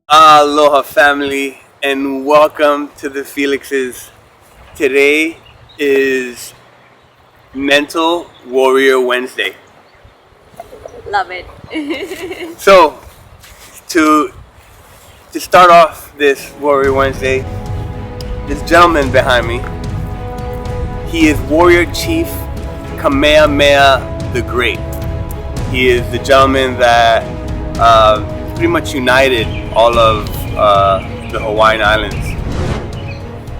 Aloha family and welcome to the Felixes. Today is Mental Warrior Wednesday. Love it. So to to start off this Warrior Wednesday, this gentleman behind me, he is Warrior Chief Kamehameha the Great. He is the gentleman that pretty much united all of the Hawaiian Islands.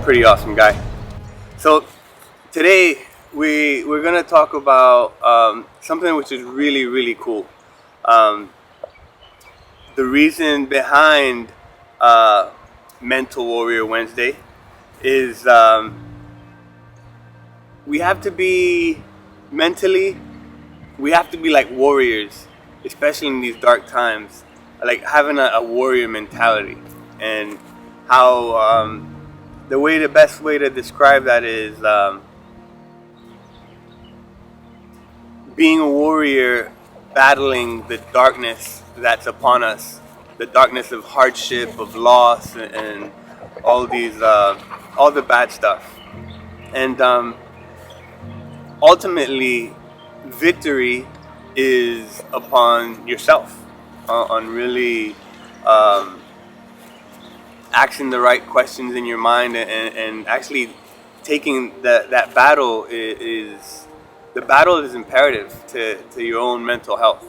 Pretty awesome guy. So today we're gonna talk about something which is really cool. Um, the reason behind Mental Warrior Wednesday is we have to be mentally, we have to be like warriors, especially in these dark times, like having a warrior mentality. And how the best way to describe that is being a warrior, battling the darkness that's upon us, the darkness of hardship, of loss, and all these all the bad stuff. And ultimately, victory is upon yourself, on really asking the right questions in your mind, and actually taking that battle is the battle is imperative to your own mental health.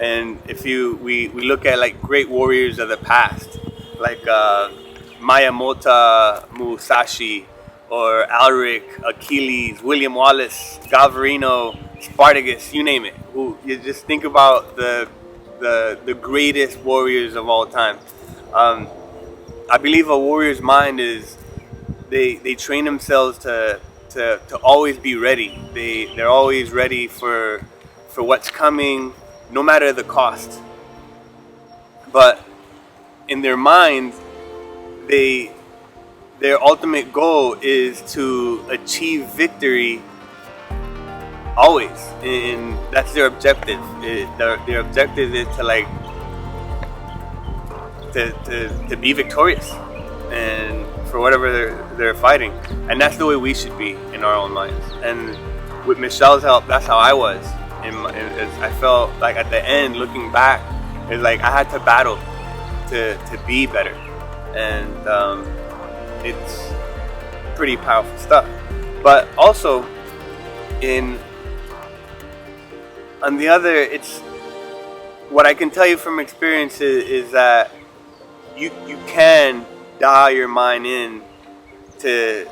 And if we look at like great warriors of the past, like Miyamoto Musashi, or Alaric, Achilles, William Wallace, Galvarino, Spartacus, you name it. Who you just think about the greatest warriors of all time. I believe a warrior's mind is they train themselves to always be ready. They're always ready for what's coming, no matter the cost. But in their mind, their ultimate goal is to achieve victory always, and that's their objective. Their objective is to like to be victorious, and for whatever they're fighting. And that's the way we should be in our own minds. And with Michelle's help, that's how I was. I felt like at the end, looking back, it's like I had to battle to be better. And it's pretty powerful stuff. But also, on the other, it's what I can tell you from experience is that you can dial your mind in to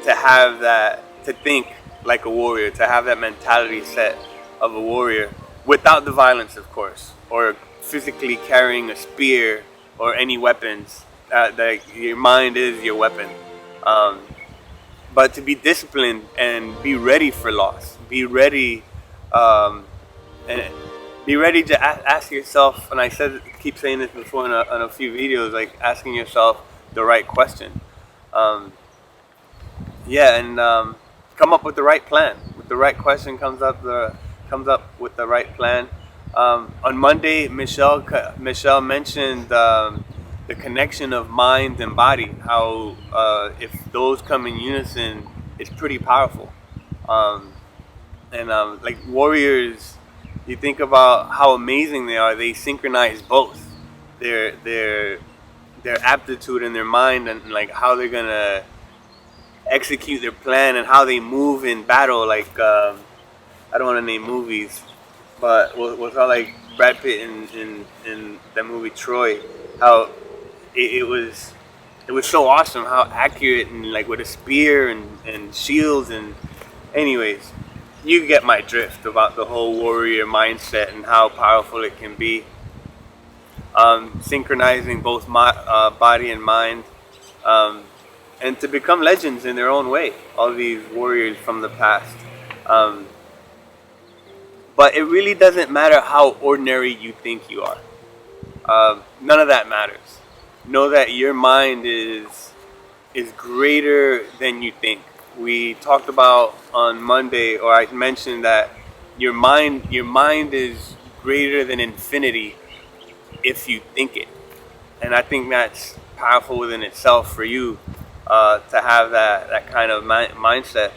have that, to think like a warrior, to have that mentality set of a warrior, without the violence, of course, or physically carrying a spear or any weapons. That your mind is your weapon. But to be disciplined and be ready for loss, be ready, and be ready to ask yourself. And I keep saying this before in a few videos, like asking yourself the right question. And come up with the right plan. With the right question comes up with the right plan. On Monday, Michelle mentioned the connection of mind and body. How if those come in unison, it's pretty powerful. Like warriors, you think about how amazing they are. They synchronize both their aptitude in their mind, and like how they're gonna execute their plan, and how they move in battle. Like I don't want to name movies, but we'll call like Brad Pitt in that movie Troy. How it was so awesome, how accurate, and like with a spear and shields. And anyways, you get my drift about the whole warrior mindset and how powerful it can be. Synchronizing both body and mind, and to become legends in their own way, all these warriors from the past. But it really doesn't matter how ordinary you think you are. None of that matters. Know that your mind is greater than you think. We talked about on Monday, or I mentioned that your mind is greater than infinity, if you think it. And I think that's powerful within itself for you, to have that kind of mindset.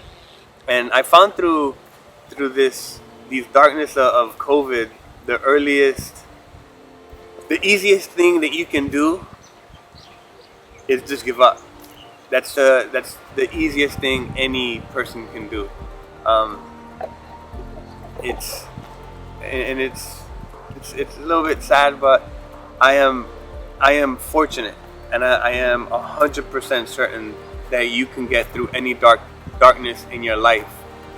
And I found through these darkness of COVID, the easiest thing that you can do is just give up. That's the easiest thing any person can do. Um, it's and it's a little bit sad, but I am fortunate, and I am 100% certain that you can get through any darkness in your life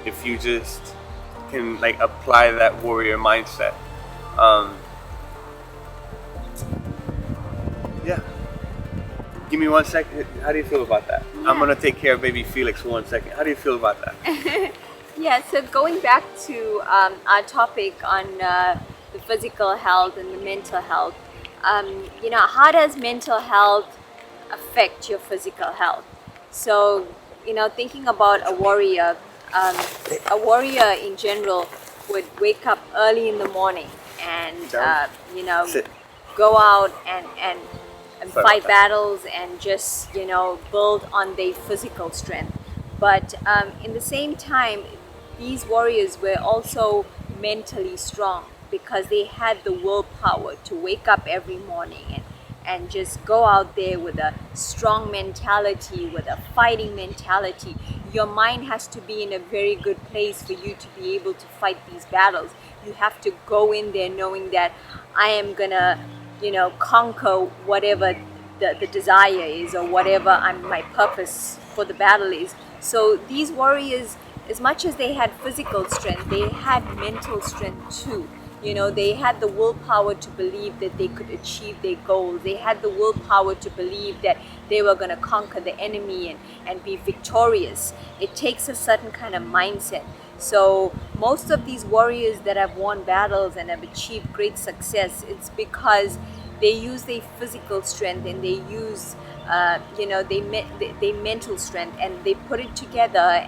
if you just can like apply that warrior mindset. Um, yeah. Give me 1 second. How do you feel about that? Yeah. I'm gonna take care of baby Felix for 1 second. How do you feel about that? Yeah, so going back to our topic on the physical health and the mental health, how does mental health affect your physical health? So, thinking about a warrior in general would wake up early in the morning and, Sit. go out and Sorry fight about that. battles and just, build on their physical strength. But in the same time, these warriors were also mentally strong because they had the willpower to wake up every morning and just go out there with a strong mentality, with a fighting mentality. Your mind has to be in a very good place for you to be able to fight these battles. You have to go in there knowing that I am gonna, conquer whatever the desire is, or whatever my purpose for the battle is. So these warriors, as much as they had physical strength, they had mental strength too. They had the willpower to believe that they could achieve their goals. They had the willpower to believe that they were going to conquer the enemy and be victorious. It takes a certain kind of mindset. So most of these warriors that have won battles and have achieved great success, it's because they use their physical strength and they use they mental strength, and they put it together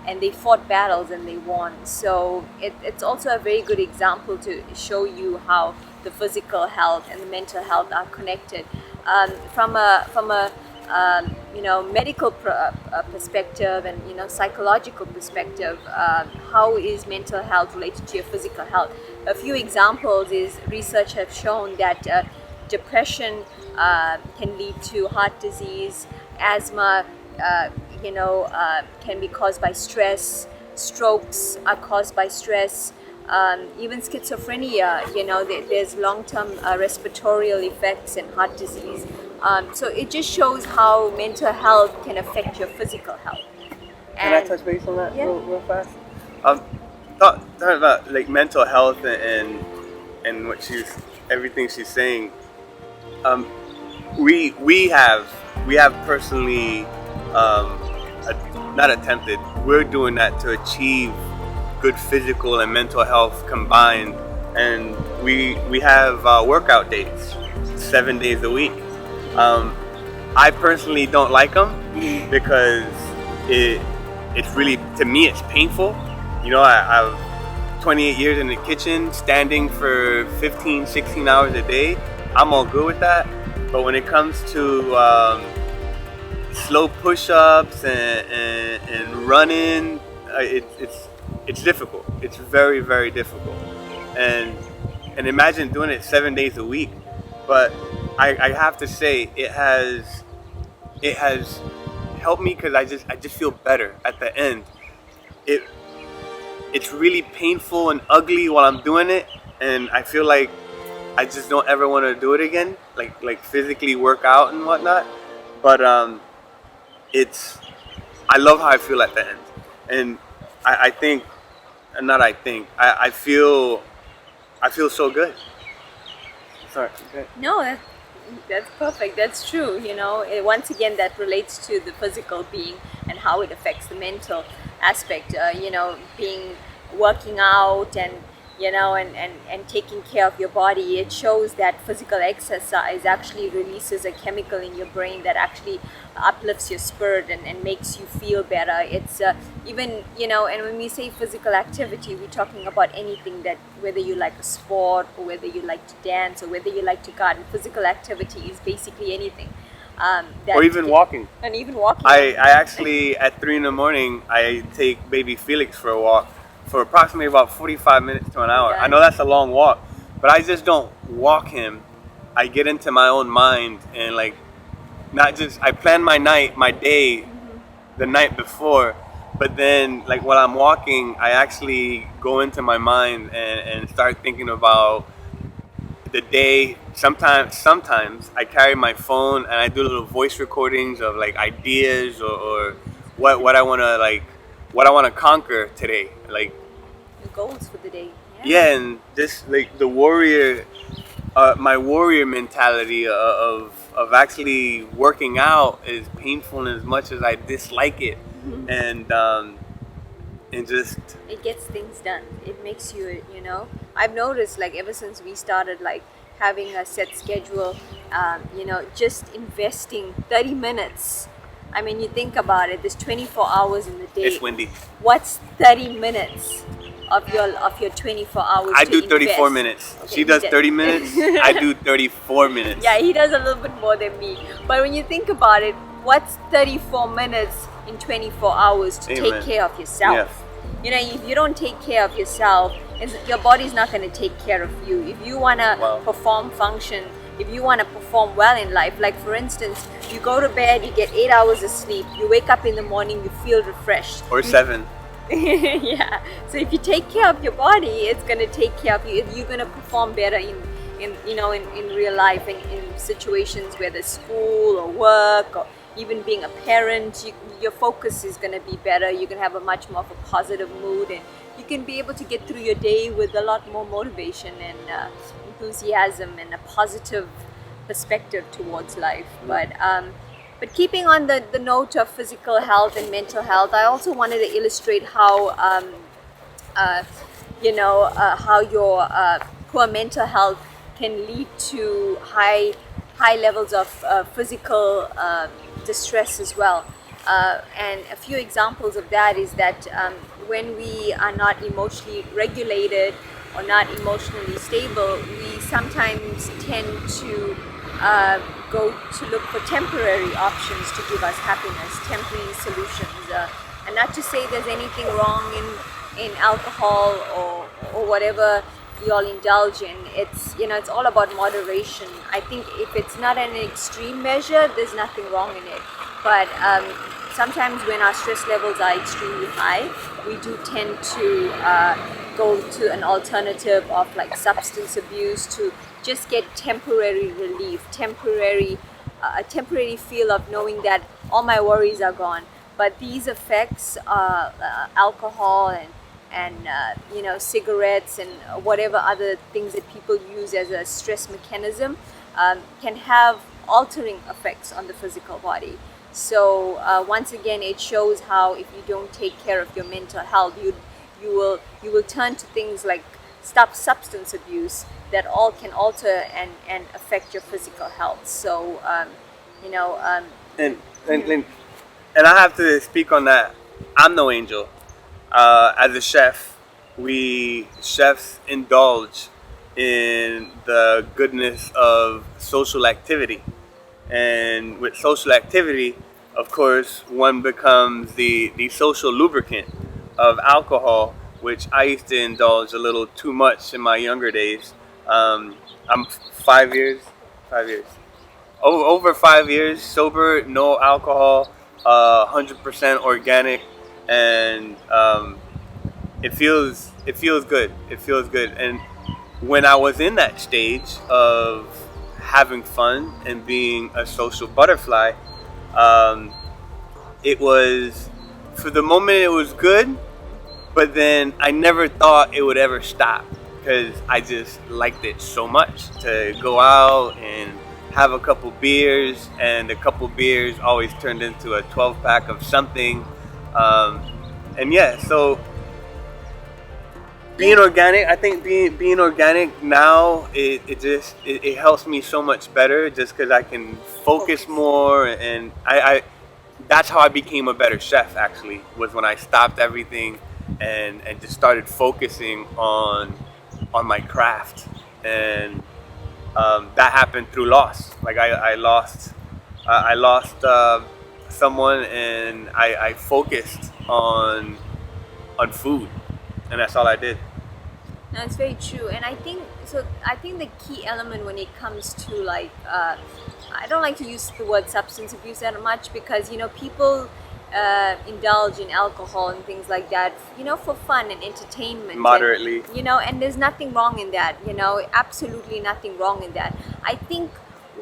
and they fought battles and they won. So it's also a very good example to show you how the physical health and the mental health are connected. From a medical perspective and psychological perspective, how is mental health related to your physical health? A few examples is research have shown that depression can lead to heart disease, asthma can be caused by stress, strokes are caused by stress, even schizophrenia, there's long-term respiratory effects and heart disease. So it just shows how mental health can affect your physical health. Can I touch base on that Yeah. real fast? Talking about like mental health and everything she's saying. We have personally not attempted. We're doing that to achieve good physical and mental health combined, and we have workout days, 7 days a week. I personally don't like them because it's really, to me, it's painful. I've 28 years in the kitchen, standing for 15, 16 hours a day. I'm all good with that. But when it comes to slow push-ups and running, it's difficult. It's very, very difficult. And imagine doing it 7 days a week. But I have to say it has helped me because I just feel better at the end. It's really painful and ugly while I'm doing it, and I feel like I just don't ever want to do it again, like physically work out and whatnot. But I love how I feel at the end, and I feel so good. Sorry. Okay. No, that's perfect. That's true. Once again, that relates to the physical being and how it affects the mental aspect. Working out and and taking care of your body. It shows that physical exercise actually releases a chemical in your brain that actually uplifts your spirit and makes you feel better. It's even, and when we say physical activity, we're talking about anything, that whether you like a sport or whether you like to dance or whether you like to garden. Physical activity is basically anything. Or even walking. And even walking. I actually, at 3 in the morning, I take baby Felix for a walk for approximately about 45 minutes to an hour. I know that's a long walk, but I just don't walk him. I get into my own mind and I plan my day the night before, but then while I'm walking, I actually go into my mind and start thinking about the day. Sometimes I carry my phone and I do little voice recordings of ideas or what I want to conquer today, the goals for the day. Yeah, and just the warrior, my warrior mentality of actually working out is painful as much as I dislike it, and just it gets things done. It makes you, I've noticed ever since we started having a set schedule, just investing 30 minutes. I mean, you think about it, there's 24 hours in the day. It's windy. What's 30 minutes of your 24 hours? I do 34 invest? minutes. Okay, she does 30 minutes. I do 34 minutes. Yeah, he does a little bit more than me. But when you think about it, what's 34 minutes in 24 hours to take care of yourself? Yeah. If you don't take care of yourself, your body's not going to take care of you. If you want to function, if you want to perform well in life, for instance, you go to bed, you get 8 hours of sleep, you wake up in the morning, you feel refreshed. Or 7. Yeah. So if you take care of your body, it's going to take care of you. You're going to perform better in real life, in situations, whether school or work or even being a parent. Your focus is going to be better. You're going to have a much more of a positive mood, and you can be able to get through your day with a lot more motivation and enthusiasm and a positive perspective towards life. But keeping on the note of physical health and mental health, I also wanted to illustrate how how your poor mental health can lead to high levels of physical distress as well. And a few examples of that is that when we are not emotionally regulated or not emotionally stable, we sometimes tend to go to look for temporary options to give us happiness, temporary solutions. And not to say there's anything wrong in alcohol or whatever you all indulge in. It's all about moderation. I think if it's not an extreme measure, there's nothing wrong in it. But sometimes when our stress levels are extremely high, we do tend to go to an alternative of substance abuse to just get temporary relief, a temporary feel of knowing that all my worries are gone. But these effects, alcohol and cigarettes and whatever other things that people use as a stress mechanism, can have altering effects on the physical body. So once again, it shows how if you don't take care of your mental health, you will turn to things like substance abuse that all can alter and affect your physical health. So and I have to speak on that. I'm no angel. As a chef, chefs indulge in the goodness of social activity. And with social activity, of course, one becomes the social lubricant of alcohol, which I used to indulge a little too much in my younger days. I'm 5 years, over 5 years sober, no alcohol, 100% organic, and it feels good. It feels good. And when I was in that stage of having fun and being a social butterfly, it was, for the moment it was good, but then I never thought it would ever stop because I just liked it so much to go out and have a couple beers, and a couple beers always turned into a 12-pack of something. And yeah, so being organic, I think being organic now, it helps me so much better just because I can focus more, and I that's how I became a better chef. Actually, was when I stopped everything and just started focusing on my craft, and that happened through loss. Like I lost someone, and I focused on food, and that's all I did. No, it's very true, and I think so. I think the key element when it comes to like, I don't like to use the word substance abuse that much because people indulge in alcohol and things like that, for fun and entertainment. Moderately. And there's nothing wrong in that. Absolutely nothing wrong in that. I think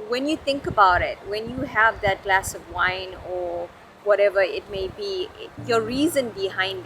when you think about it, when you have that glass of wine or whatever it may be, your reason behind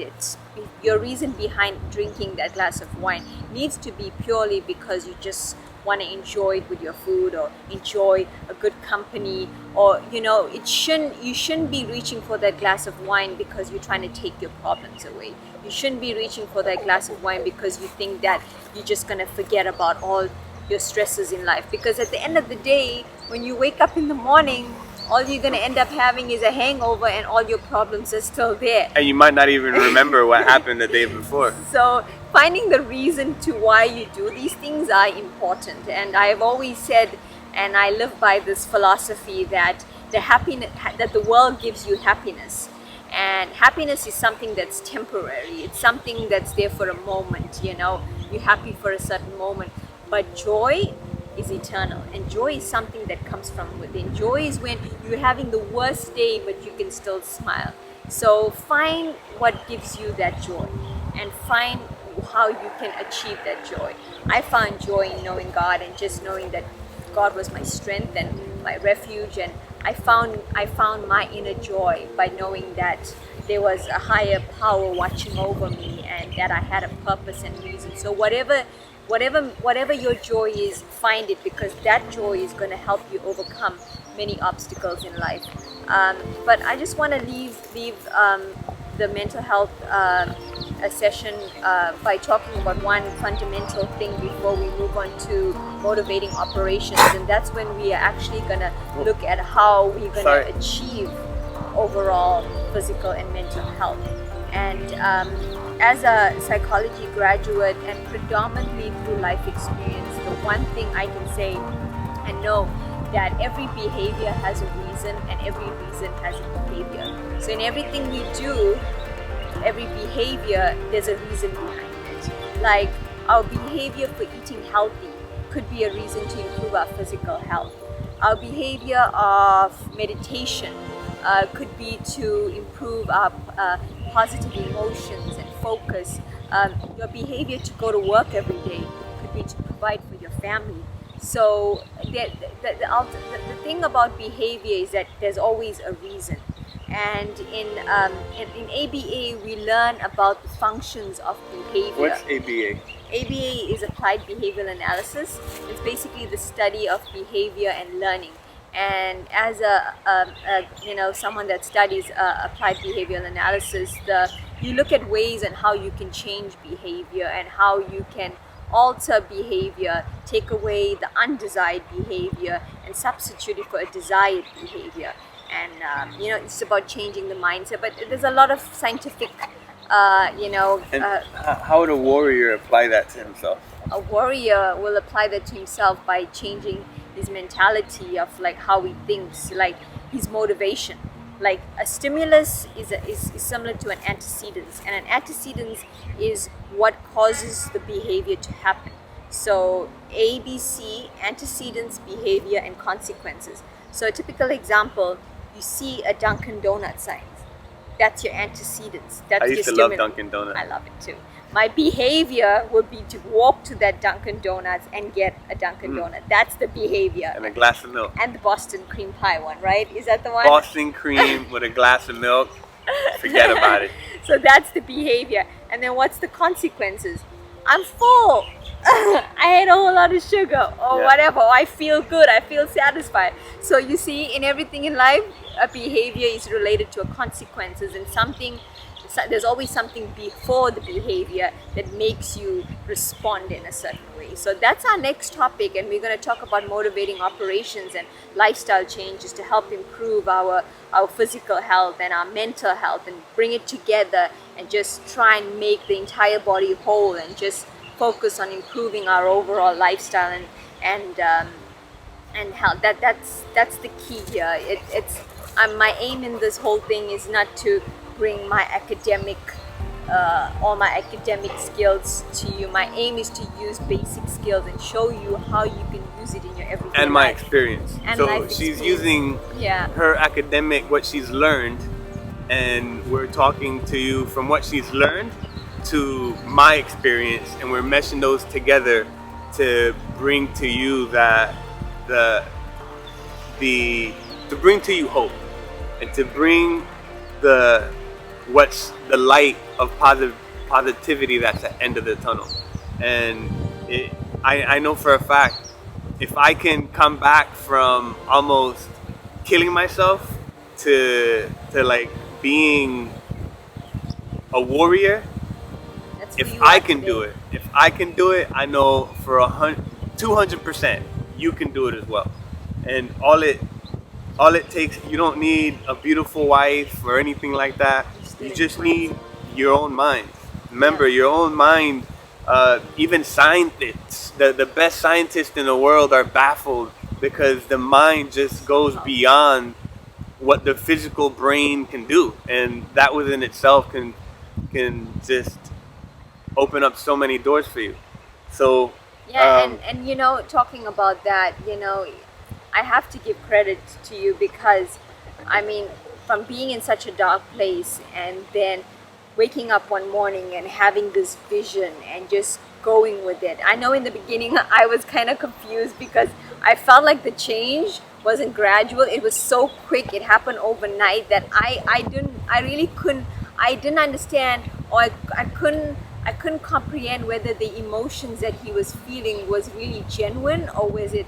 drinking that glass of wine needs to be purely because you just want to enjoy it with your food or enjoy a good company, or you shouldn't be reaching for that glass of wine because you're trying to take your problems away. You shouldn't be reaching for that glass of wine because you think that you're just going to forget about all your stresses in life, because at the end of the day, when you wake up in the morning, all you're going to end up having is a hangover and all your problems are still there. And you might not even remember what happened the day before. So finding the reason to why you do these things are important. And I've always said, and I live by this philosophy, that that the world gives you happiness. And happiness is something that's temporary. It's something that's there for a moment, You're happy for a certain moment. But joy is eternal, and joy is something that comes from within. Joy is when you're having the worst day but you can still smile. So find what gives you that joy and find how you can achieve that joy. I found joy in knowing God and just knowing that God was my strength and my refuge, and I found my inner joy by knowing that there was a higher power watching over me and that I had a purpose and reason. So whatever your joy is, find it, because that joy is going to help you overcome many obstacles in life. But I just want to leave the mental health session by talking about one fundamental thing before we move on to motivating operations, and that's when we are actually going to look at how we're going to achieve overall physical and mental health. And as a psychology graduate and predominantly through life experience, the one thing I can say and know that every behavior has a reason and every reason has a behavior. So in everything we do, every behavior, there's a reason behind it. Like our behavior for eating healthy could be a reason to improve our physical health. Our behavior of meditation could be to improve our positive emotions and focus. Your behavior to go to work every day could be to provide for your family. So the thing about behavior is that there's always a reason. And in ABA, we learn about the functions of behavior. What's ABA? ABA is Applied Behavioral Analysis. It's basically the study of behavior and learning. And as someone that studies applied behavioral analysis, you look at ways and how you can change behavior and how you can alter behavior, take away the undesired behavior and substitute it for a desired behavior. And it's about changing the mindset. But there's a lot of scientific, how would a warrior apply that to himself? A warrior will apply that to himself by changing his mentality of like how he thinks, like his motivation. Like a stimulus is similar to an antecedent, and an antecedent is what causes the behavior to happen. So ABC, antecedents, behavior, and consequences. So a typical example, you see a Dunkin' Donut sign. That's your antecedents. That's I used to love Dunkin' Donuts. I love it too. My behavior would be to walk to that Dunkin' Donuts and get a Dunkin' Donut. That's the behavior. And a glass of milk. And the Boston cream pie one, right? Is that the one? Boston cream with a glass of milk. Forget about it. So that's the behavior. And then what's the consequences? I'm full. I ate a whole lot of sugar or whatever. Or I feel good. I feel satisfied. So you see, in everything in life, a behavior is related to a consequences, and there's always something before the behavior that makes you respond in a certain way. So that's our next topic, and we're going to talk about motivating operations and lifestyle changes to help improve our physical health and our mental health, and bring it together and just try and make the entire body whole, and just focus on improving our overall lifestyle and health. That's the key here. It's my aim in this whole thing is not to bring my all my academic skills to you. My aim is to use basic skills and show you how you can use it in your everyday life. And my experience. And so life she's experience. using her academic, what she's learned, and we're talking to you from what she's learned to my experience, and we're meshing those together to bring to you to bring to you hope, and to bring what's the light of positivity that's at the end of the tunnel. And I know for a fact, if I can come back from almost killing myself to like being a warrior, if I can do it, I know for 200% you can do it as well. And all it takes, you don't need a beautiful wife or anything like that. You just need your own mind. Remember, your own mind. Even scientists, the best scientists in the world are baffled because the mind just goes beyond what the physical brain can do, and that within itself can just open up so many doors for you. So and you know, talking about that, you know, I have to give credit to you, because I mean, from being in such a dark place and then waking up one morning and having this vision and just going with it. I know in the beginning I was kind of confused because I felt like the change wasn't gradual. It was so quick. It happened overnight that I didn't understand, or I couldn't comprehend whether the emotions that he was feeling was really genuine, or was it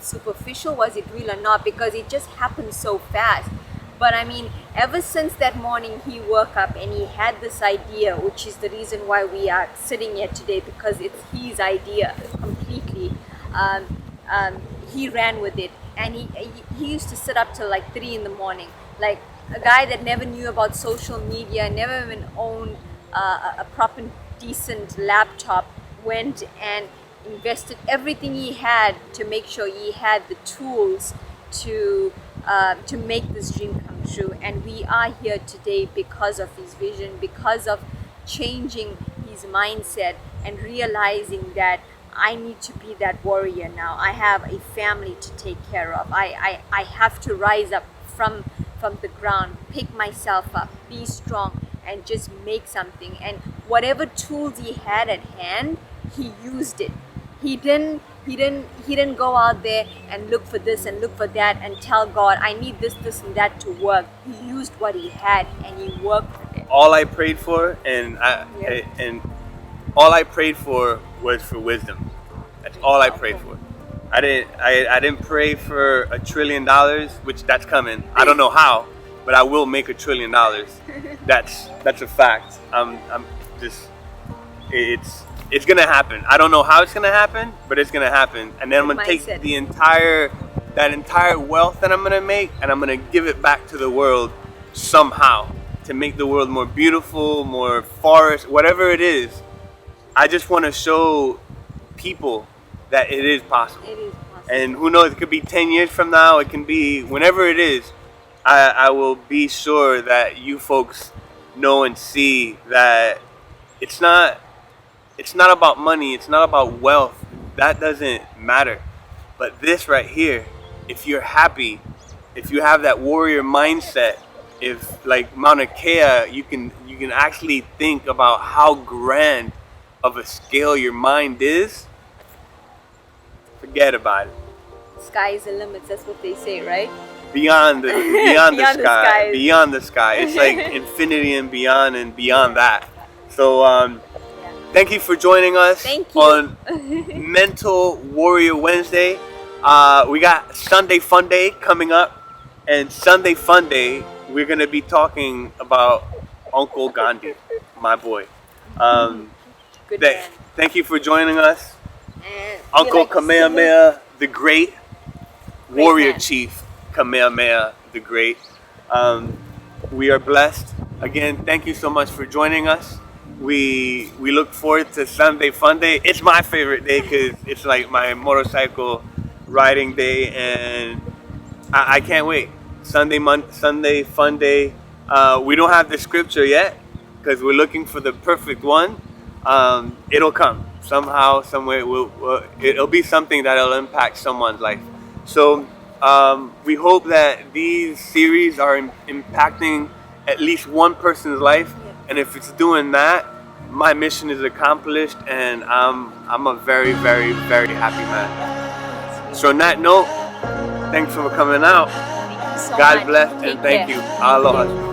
superficial, was it real or not, because it just happened so fast. But I mean, ever since that morning he woke up and he had this idea, which is the reason why we are sitting here today, because it's his idea completely. He ran with it, and he used to sit up till like 3 in the morning, like a guy that never knew about social media, never even owned a proper decent laptop, went and invested everything he had to make sure he had the tools to make this dream come true. And we are here today because of his vision, because of changing his mindset and realizing that I need to be that warrior now. I have a family to take care of. I have to rise up from the ground, pick myself up, be strong, and just make something. And whatever tools he had at hand, he used it. He didn't go out there and look for this and look for that and tell God, I need this and that to work. He used what he had and he worked with it. All I prayed for, all I prayed for was for wisdom. That's all I prayed for. I didn't pray for $1 trillion, which that's coming. I don't know how, but I will make $1 trillion. That's a fact. It's gonna happen. I don't know how it's gonna happen, but it's gonna happen. And then I'm gonna take that entire wealth that I'm gonna make, and I'm gonna give it back to the world somehow, to make the world more beautiful, more forest, whatever it is. I just want to show people that it is possible. It is possible. And who knows, it could be 10 years from now, it can be whenever it is. I will be sure that you folks know and see that it's not about money, it's not about wealth. That doesn't matter. But this right here, if you're happy, if you have that warrior mindset, if like Mauna Kea, you can actually think about how grand of a scale your mind is, forget about it. Sky is the limit, that's what they say, right? Beyond the sky. It's like infinity and beyond that. So thank you for joining us on Mental Warrior Wednesday. We got Sunday Fun Day coming up, and Sunday Fun Day we're gonna be talking about Uncle Gandhi, my boy. Um, Good man. Thank you for joining us. And Uncle Kamehameha the Great, Warrior man. Chief Kamehameha the Great. Um, we are blessed. Again, thank you so much for joining us. We look forward to Sunday Fun Day. It's my favorite day because it's like my motorcycle riding day, and I can't wait. Sunday Fun Day. We don't have the scripture yet because we're looking for the perfect one. It'll come somehow, somewhere. It'll be something that'll impact someone's life. So we hope that these series are impacting at least one person's life, and if it's doing that, my mission is accomplished, and I'm a very, very, very happy man. So on that note, thanks for coming out. Thank you so God much. bless and Take thank care. you. Aloha.